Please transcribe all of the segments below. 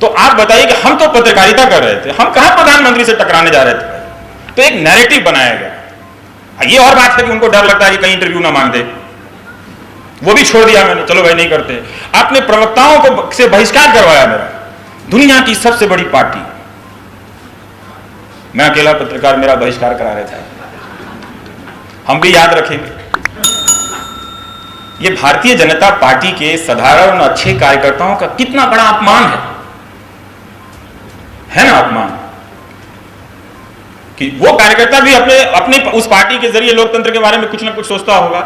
तो आप बताइए कि हम तो पत्रकारिता कर रहे थे, हम कहां प्रधानमंत्री से टकराने जा रहे थे। तो एक नैरेटिव बनाया गया। ये और बात है कि उनको डर लगता है कि कहीं इंटरव्यू ना मांग दे, वो भी छोड़ दिया मैंने, चलो भाई नहीं करते। आपने प्रवक्ताओं को से बहिष्कार करवाया मेरा, दुनिया की सबसे बड़ी पार्टी, मैं अकेला पत्रकार मेरा बहिष्कार करा रहे थे। हम भी याद रखेंगे। ये भारतीय जनता पार्टी के साधारण और अच्छे कार्यकर्ताओं का कितना बड़ा अपमान है ना अपमान, कि वो कार्यकर्ता भी अपने उस पार्टी के जरिए लोकतंत्र के बारे में कुछ ना कुछ सोचता होगा,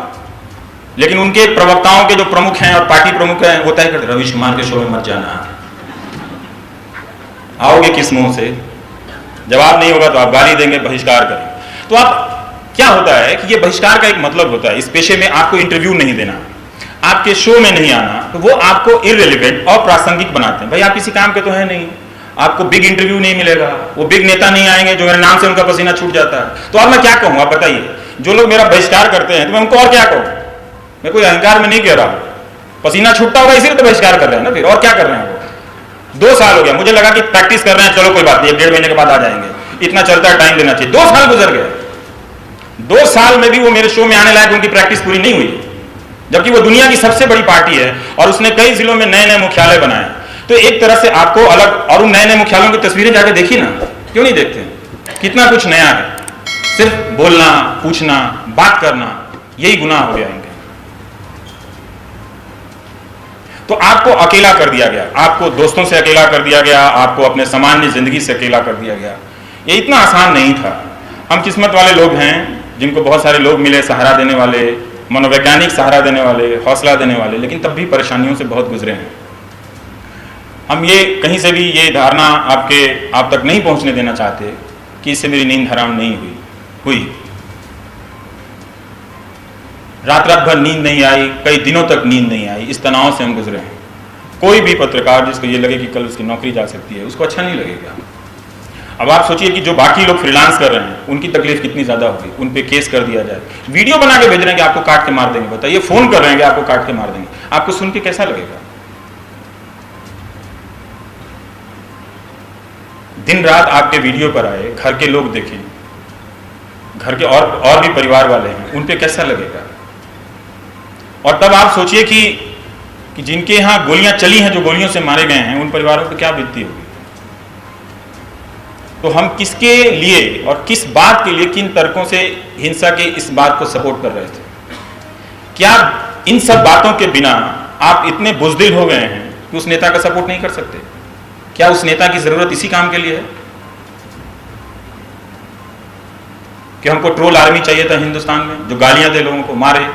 लेकिन उनके प्रवक्ताओं के जो प्रमुख हैं और पार्टी प्रमुख हैं वो तय करते, रवीश कुमार के शो में मत जाना, आओगे किस मुंह से, जवाब नहीं होगा तो आप गाली देंगे, बहिष्कार करेंगे। तो आप क्या होता है कि ये बहिष्कार का एक मतलब होता है, इस पेशे में आपको इंटरव्यू नहीं देना, आपके शो में नहीं आना, तो वो आपको इररिलेवेंट और प्रासंगिक बनाते हैं। भाई आप किसी काम के तो है नहीं, आपको बिग इंटरव्यू नहीं मिलेगा, वो बिग नेता नहीं आएंगे जो मेरे नाम से उनका पसीना छूट जाता है। तो अब मैं क्या कहूं, आप बताइए। जो लोग मेरा बहिष्कार करते हैं तो मैं उनको और क्या कहूं, मैं कोई अहंकार में नहीं कह रहा हूं, पसीना छूटता होगा इसीलिए तो बहिष्कार कर रहे हैं ना, फिर और क्या कर रहे हैं वो। 2 साल हो गया, मुझे लगा कि प्रैक्टिस कर रहे हैं, चलो कोई बात नहीं, 1.5 महीने के बाद आ जाएंगे, इतना चलता है, टाइम देना चाहिए। 2 साल गुजर गए, 2 साल में भी वो मेरे शो में आने लायक उनकी प्रैक्टिस पूरी नहीं हुई, जबकि वो दुनिया की सबसे बड़ी पार्टी है और उसने कई जिलों में नए नए मुख्यालय बनाए। तो एक तरह से आपको अलग, और उन नए नए मुख्यालयों की तस्वीरें जाकर देखिए ना, क्यों नहीं देखते, कितना कुछ नया है, सिर्फ बोलना, पूछना, बात करना, यही गुनाह हो गया इनके। तो आपको अकेला कर दिया गया, आपको दोस्तों से अकेला कर दिया गया, आपको अपने सामान्य जिंदगी से अकेला कर दिया गया। ये इतना आसान नहीं था। हम किस्मत वाले लोग हैं जिनको बहुत सारे लोग मिले, सहारा देने वाले, मनोवैज्ञानिक सहारा देने वाले, हौसला देने वाले, लेकिन तब भी परेशानियों से बहुत गुजरे हैं। हम ये कहीं से भी ये धारणा आप तक नहीं पहुंचने देना चाहते कि इससे मेरी नींद हराम नहीं हुई। रात भर नींद नहीं आई, कई दिनों तक नींद नहीं आई, इस तनाव से हम गुजरे हैं। कोई भी पत्रकार जिसको ये लगे कि कल उसकी नौकरी जा सकती है, उसको अच्छा नहीं लगेगा। अब आप सोचिए कि जो बाकी लोग फ्रीलांस कर रहे हैं उनकी तकलीफ कितनी ज्यादा होगी, उन पे केस कर दिया जाए, वीडियो बना के भेज रहे हैं कि आपको काट के मार देंगे, बताइए, फोन कर रहे हैं कि आपको काट के मार देंगे, आपको सुन के कैसा लगेगा। दिन रात आपके वीडियो पर आए, घर के लोग देखें, घर के और भी परिवार वाले हैं, उन पे कैसा लगेगा। और तब आप सोचिए कि जिनके यहां गोलियां चली हैं, जो गोलियों से मारे गए हैं, उन परिवारों पर क्या बीतती होगी। तो हम किसके लिए और किस बात के लिए, किन तर्कों से हिंसा के इस बात को सपोर्ट कर रहे थे। क्या इन सब बातों के बिना आप इतने बुज़दिल हो गए हैं कि उस नेता का सपोर्ट नहीं कर सकते। क्या उस नेता की जरूरत इसी काम के लिए है कि हमको ट्रोल आर्मी चाहिए था हिंदुस्तान में, जो गालियां दे, लोगों को मारे,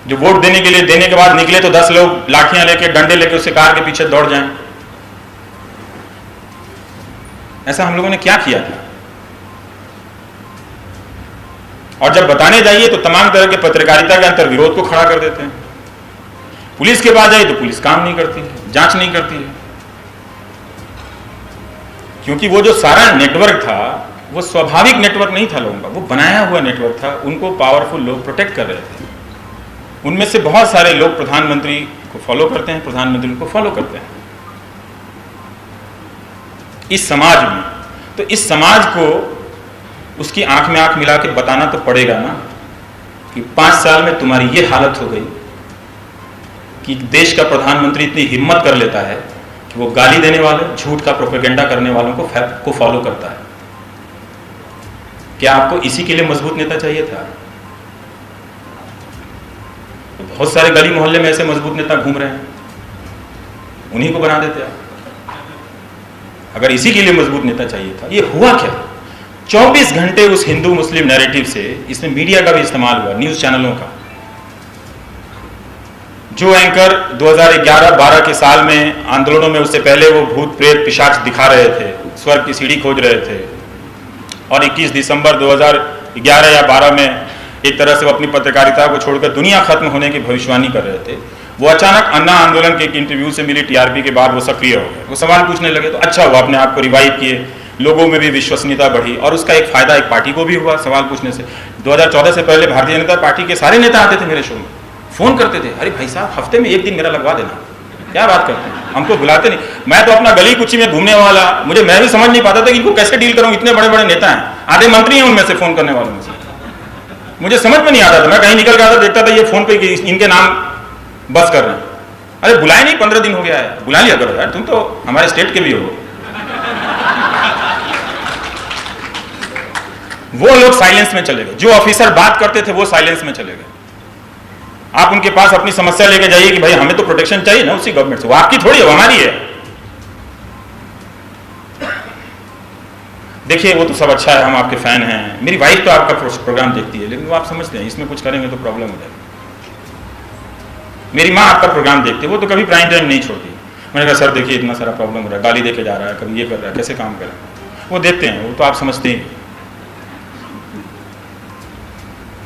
जो वोट देने के लिए, देने के बाद निकले तो 10 लोग लाठियां लेके, डंडे लेके उससे कार के पीछे दौड़ जाएं। ऐसा हम लोगों ने क्या किया था। और जब बताने जाइए तो तमाम तरह के पत्रकारिता के अंतर विरोध को खड़ा कर देते हैं। पुलिस के पास जाइए तो पुलिस काम नहीं करती है, जांच नहीं करती है, क्योंकि वो जो सारा नेटवर्क था वो स्वाभाविक नेटवर्क नहीं था लोगों का, वो बनाया हुआ नेटवर्क था। उनको पावरफुल लोग प्रोटेक्ट कर रहे थे। उनमें से बहुत सारे लोग प्रधानमंत्री को फॉलो करते हैं, प्रधानमंत्री को फॉलो करते हैं इस समाज में। तो इस समाज को उसकी आंख में आंख मिला के बताना तो पड़ेगा ना कि 5 साल में तुम्हारी ये हालत हो गई कि देश का प्रधानमंत्री इतनी हिम्मत कर लेता है कि वो गाली देने वाले, झूठ का प्रोपेगेंडा करने वालों को फॉलो करता है। क्या आपको इसी के लिए मजबूत नेता चाहिए था? तो बहुत सारे गली मोहल्ले में ऐसे मजबूत नेता घूम रहे हैं, उन्हीं को बना देते आप। अगर इसी के लिए मजबूत नेता चाहिए था। ये हुआ क्या? 24 घंटे उस हिंदू मुस्लिम नैरेटिव से, इसमें मीडिया का भी इस्तेमाल हुआ, न्यूज चैनलों का। जो एंकर 2011-12 के साल में आंदोलनों में, उससे पहले वो भूत प्रेत पिशाच दिखा रहे थे, स्वर्ग की सीढ़ी खोज रहे थे, और 21 दिसंबर 2011 या 12 में एक तरह से वो अपनी पत्रकारिता को छोड़कर दुनिया खत्म होने की भविष्यवाणी कर रहे थे, वो अचानक अन्ना आंदोलन के एक इंटरव्यू से मिली टीआरपी के बाद वो सक्रिय हो गए। वो सवाल पूछने लगे तो अच्छा हुआ, अपने आप को रिवाइव किए, लोगों में भी विश्वसनीयता बढ़ी, और उसका एक फायदा एक पार्टी को भी हुआ सवाल पूछने से। 2014 से पहले भारतीय जनता पार्टी के सारे नेता आते थे मेरे शो में, फोन करते थे, अरे भाई साहब हफ्ते में 1 दिन मेरा लगवा देना, क्या बात करते हैं, हमको बुलाते नहीं। मैं तो अपना गली कुची में घूमने वाला, मैं भी समझ नहीं पाता था कि इनको कैसे डील करूं, इतने बड़े बड़े नेता हैं, आधे मंत्री हैं उनमें से फोन करने वालों में से, मुझे समझ में नहीं आता था। मैं कहीं निकल के आता देखता था ये फोन पे इनके नाम बस कर रहे हैं। अरे बुलाए नहीं, 15 दिन हो गया है, बुला लिया करो यार, तुम तो हमारे स्टेट के भी हो। वो लोग साइलेंस में चले गए, जो ऑफिसर बात करते थे वो साइलेंस में चले गए। आप उनके पास अपनी समस्या लेके जाइए कि भाई हमें तो प्रोटेक्शन चाहिए ना उसी गवर्नमेंट से, वो आपकी थोड़ी है, वो हमारी है। देखिए वो तो सब अच्छा है, हम आपके फैन हैं, मेरी वाइफ तो आपका प्रोग्राम देखती है, लेकिन वो आप समझते हैं इसमें कुछ करेंगे तो प्रॉब्लम हो जाएगी। मेरी माँ आपका प्रोग्राम देखती है, वो तो कभी प्राइम टाइम नहीं छोड़ती। मैंने कहा सर देखिए इतना सारा प्रॉब्लम हो रहा है, गाली देके जा रहा है, कभी ये कर रहा है, कैसे काम करें, वो देखते हैं, वो तो आप समझते हैं।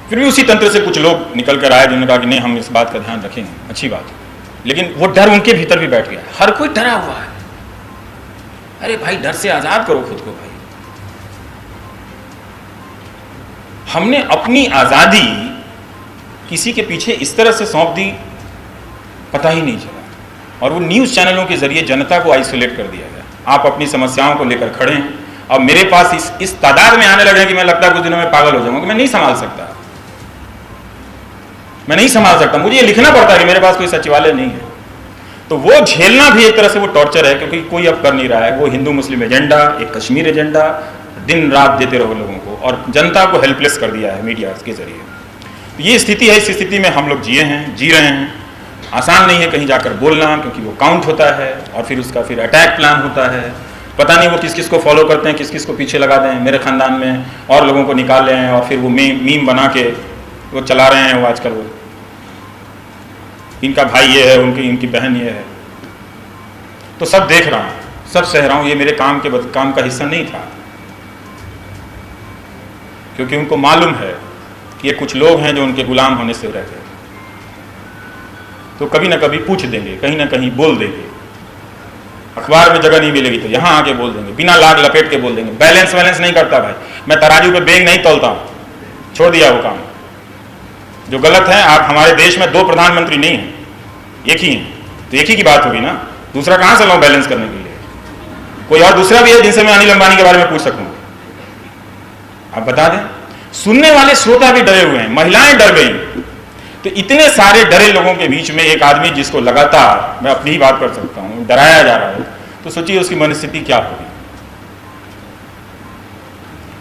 फिर भी उसी तंत्र से कुछ लोग निकल कर आए जिन्होंने कहा कि नहीं हम इस बात का ध्यान रखेंगे, अच्छी बात है, लेकिन वो डर उनके भीतर भी बैठ गया। हर कोई डरा हुआ है, अरे भाई डर से आजाद करो खुद को भाई। हमने अपनी आजादी किसी के पीछे इस तरह से सौंप दी, पता ही नहीं चला, और वो न्यूज चैनलों के जरिए जनता को आइसोलेट कर दिया गया। आप अपनी समस्याओं को लेकर खड़े हैं, अब मेरे पास इस तादाद में आने लगे कि मैं लगता है कुछ दिनों में पागल हो जाऊंगा, कि मैं नहीं संभाल सकता, मैं नहीं संभाल सकता, मुझे ये लिखना पड़ता है कि मेरे पास कोई सचिवालय नहीं है। तो वो झेलना भी एक तरह से वो टॉर्चर है, क्योंकि कोई अब कर नहीं रहा है। वो हिंदू मुस्लिम एजेंडा, एक कश्मीर एजेंडा दिन रात देते रहो लोगों को, और जनता को हेल्पलेस कर दिया है मीडिया के जरिए। तो ये स्थिति है, इस स्थिति में हम लोग जी रहे हैं। आसान नहीं है कहीं जाकर बोलना, क्योंकि वो काउंट होता है और फिर उसका फिर अटैक प्लान होता है। पता नहीं वो किस किस को फॉलो करते हैं, किस किस को पीछे लगा दें, मेरे खानदान में और लोगों को निकाल ले हैं, और फिर वो मीम बना के वो चला रहे हैं। वो आजकल वो इनका भाई ये है, इनकी बहन ये है, तो सब देख रहा हूँ, सब सह रहा हूँ। ये मेरे काम का हिस्सा नहीं था, क्योंकि उनको मालूम है कि ये कुछ लोग हैं जो उनके गुलाम होने से रह गए, तो कभी ना कभी पूछ देंगे, कहीं ना कहीं बोल देंगे। अखबार में जगह नहीं मिलेगी तो यहाँ आके बोल देंगे, बिना लाग लपेट के बोल देंगे। बैलेंस नहीं करता भाई, मैं तराजू पे बेंग नहीं तोलता हूँ, छोड़ दिया वो काम जो गलत है। आप हमारे देश में 2 प्रधानमंत्री नहीं हैं, एक ही हैं, तो एक ही की बात होगी ना, दूसरा कहाँ से लाऊं बैलेंस करने के लिए? कोई और दूसरा भी है जिनसे मैं अनिल अंबानी के बारे में पूछ सकूं? आप बता दें। सुनने वाले श्रोता भी डरे हुए हैं, महिलाएं डर गई। तो इतने सारे डरे लोगों के बीच में एक आदमी जिसको लगातार, मैं अपनी ही बात कर सकता हूं, डराया जा रहा है, तो सोचिए उसकी मनस्थिति क्या होगी।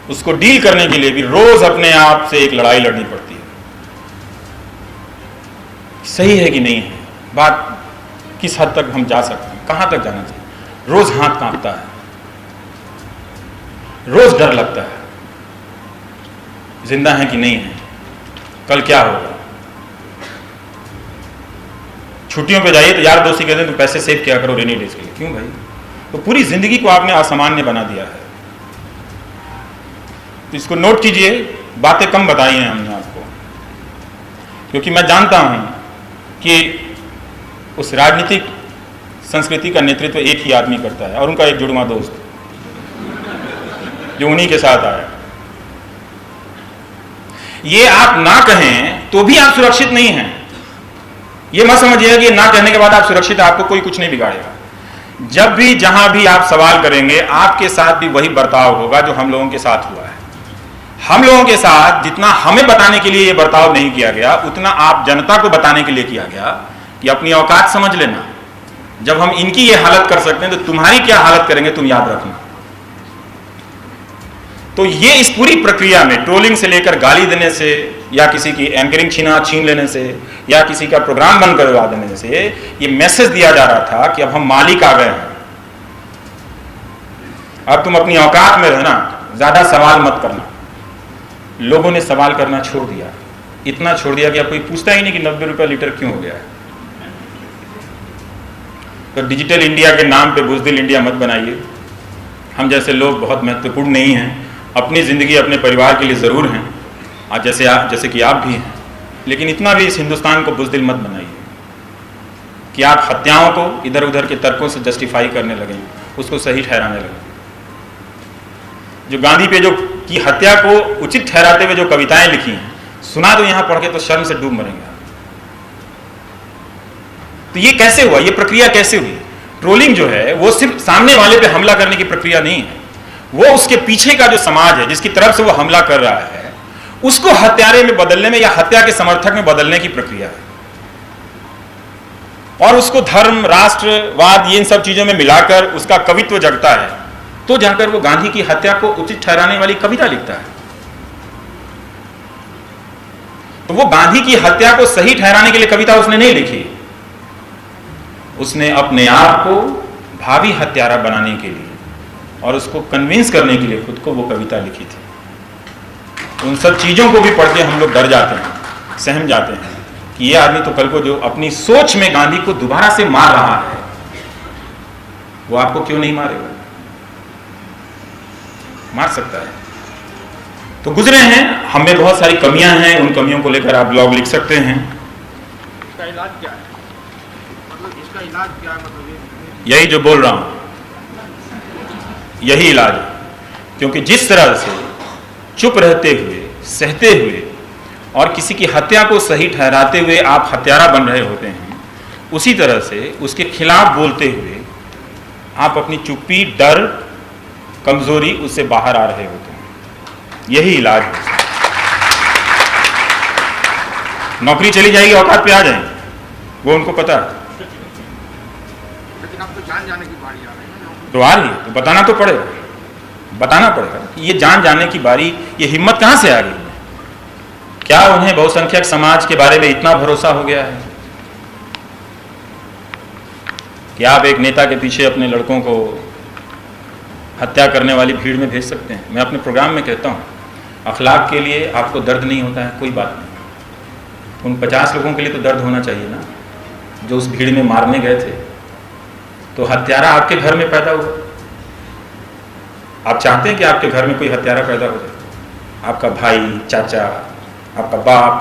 उसको डील करने के लिए भी रोज अपने आप से एक लड़ाई लड़नी पड़ती है। सही है कि नहीं है बात, किस हद तक हम जा सकते हैं, कहां तक जाना चाहिए? रोज हाथ कांपता है, रोज डर लगता है, जिंदा है कि नहीं है, कल क्या होगा। छुट्टियों पे जाइए तो यार दोस्ती कहते हैं तुम पैसे सेव किया करो रेनी डेज के लिए। क्यों भाई? तो पूरी जिंदगी को आपने असामान्य बना दिया है। तो इसको नोट कीजिए, बातें कम बताई हैं हमने आपको, क्योंकि मैं जानता हूं कि उस राजनीतिक संस्कृति का नेतृत्व एक ही आदमी करता है, और उनका एक जुड़वा दोस्त जो उन्हीं के साथ आया। ये आप ना कहें तो भी आप सुरक्षित नहीं हैं। ये मत समझिएगा कि ना कहने के बाद आप सुरक्षित, आपको कोई कुछ नहीं बिगाड़ेगा। जब भी जहां भी आप सवाल करेंगे, आपके साथ भी वही बर्ताव होगा जो हम लोगों के साथ हुआ है। हम लोगों के साथ जितना हमें बताने के लिए ये बर्ताव नहीं किया गया, उतना आप जनता को बताने के लिए किया गया कि अपनी औकात समझ लेना। जब हम इनकी ये हालत कर सकते हैं तो तुम्हारी क्या हालत करेंगे तुम याद रखना। तो ये इस पूरी प्रक्रिया में ट्रोलिंग से लेकर गाली देने से, या किसी की एंकरिंग छीन लेने से, या किसी का प्रोग्राम बंद करवा देने से ये मैसेज दिया जा रहा था कि अब हम मालिक आ गए हैं, अब तुम अपनी औकात में रहना, ज्यादा सवाल मत करना। लोगों ने सवाल करना छोड़ दिया, इतना छोड़ दिया कि अब कोई पूछता ही नहीं कि 90 रुपये लीटर क्यों हो गया है। तो डिजिटल इंडिया के नाम पे बुज़दिल इंडिया मत बनाइए। हम जैसे लोग बहुत महत्वपूर्ण नहीं हैं, अपनी ज़िंदगी अपने परिवार के लिए ज़रूर हैं, आज जैसे कि आप भी हैं, लेकिन इतना भी इस हिंदुस्तान को बुज़दिल मत बनाइए कि आप हत्याओं को इधर उधर के तर्कों से जस्टिफाई करने लगें, उसको सही ठहराने लगें। जो गांधी पे जो की हत्या को उचित ठहराते हुए जो कविताएं लिखी हैं, सुना तो यहाँ पढ़ के तो शर्म से डूब मरेंगे। तो ये कैसे हुआ, ये प्रक्रिया कैसे हुई? ट्रोलिंग जो है वो सिर्फ सामने वाले पे हमला करने की प्रक्रिया नहीं है, वो उसके पीछे का जो समाज है जिसकी तरफ से वो हमला कर रहा है उसको हत्यारे में बदलने में या हत्या के समर्थक में बदलने की प्रक्रिया है। और उसको धर्म, राष्ट्रवाद, ये इन सब चीजों में मिलाकर उसका कवित्व जगता है, तो जाकर वो गांधी की हत्या को उचित ठहराने वाली कविता लिखता है। तो वो गांधी की हत्या को सही ठहराने के लिए कविता उसने नहीं लिखी, उसने अपने आप को भावी हत्यारा बनाने के लिए और उसको कन्विंस करने के लिए खुद को वो कविता लिखी थी। उन सब चीजों को भी पढ़ के हम लोग डर जाते हैं, सहम जाते हैं कि ये आदमी तो कल को जो अपनी सोच में गांधी को दोबारा से मार रहा है वो आपको क्यों नहीं मारेगा? मार सकता है। तो गुजरे हैं, हमें बहुत सारी कमियां हैं, उन कमियों को लेकर आप ब्लॉग लिख सकते हैं। इसका इलाज क्या है? मतलब इसका इलाज क्या है? मतलब यही जो बोल रहा हूं, यही इलाज है। क्योंकि जिस तरह से चुप रहते हुए, सहते हुए और किसी की हत्या को सही ठहराते हुए आप हत्यारा बन रहे होते हैं, उसी तरह से उसके खिलाफ बोलते हुए आप अपनी चुप्पी, डर, कमजोरी उससे बाहर आ रहे होते हैं। यही इलाज है। नौकरी चली जाएगी, औकात पे आ जाएंगे, वो उनको पता है। लेकिन अब तो जान जाने की बारी आ रही है ना। तो आ रही है, तो बताना तो पड़ेगा, बताना पड़ेगा कि ये जान जाने की बारी, ये हिम्मत कहां से आ गई? क्या उन्हें बहुसंख्यक समाज के बारे में इतना भरोसा हो गया है कि आप एक नेता के पीछे अपने लड़कों को हत्या करने वाली भीड़ में भेज सकते हैं? मैं अपने प्रोग्राम में कहता हूं, अखलाक के लिए आपको दर्द नहीं होता है, कोई बात नहीं, उन 50 लोगों के लिए तो दर्द होना चाहिए ना, जो उस भीड़ में मारने गए थे। तो हत्यारा आपके घर में पैदा हुआ, आप चाहते हैं कि आपके घर में कोई हत्यारा पैदा हो जाए? आपका भाई, चाचा, आपका बाप,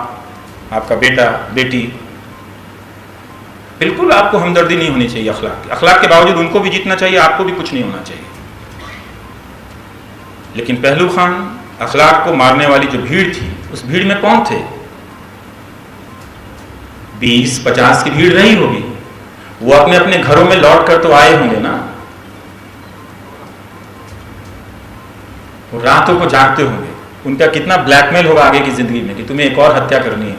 आपका बेटा, बेटी, बिल्कुल आपको हमदर्दी नहीं होनी चाहिए अखलाक की। अखलाक के बावजूद उनको भी जीतना चाहिए, आपको भी कुछ नहीं होना चाहिए। लेकिन पहलू खान, अखलाक को मारने वाली जो भीड़ थी, उस भीड़ में कौन थे? 20-50 की भीड़ रही होगी, वो अपने अपने घरों में लौट कर तो आए होंगे ना, वो रातों को जागते होंगे, उनका कितना ब्लैकमेल होगा आगे की जिंदगी में कि तुम्हें एक और हत्या करनी है।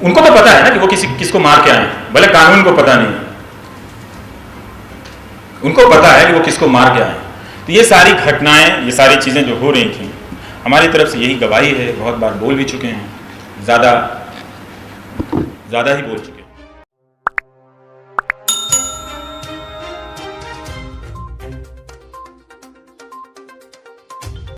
उनको तो पता है ना कि वो किसको मार के आए, भले कानून को पता नहीं, उनको पता है कि वो किसको मार के आए। तो ये सारी घटनाएं, ये सारी चीजें जो हो रही थी, हमारी तरफ से यही गवाही है। बहुत बार बोल भी चुके हैं, ज्यादा ही बोल चुके हैं।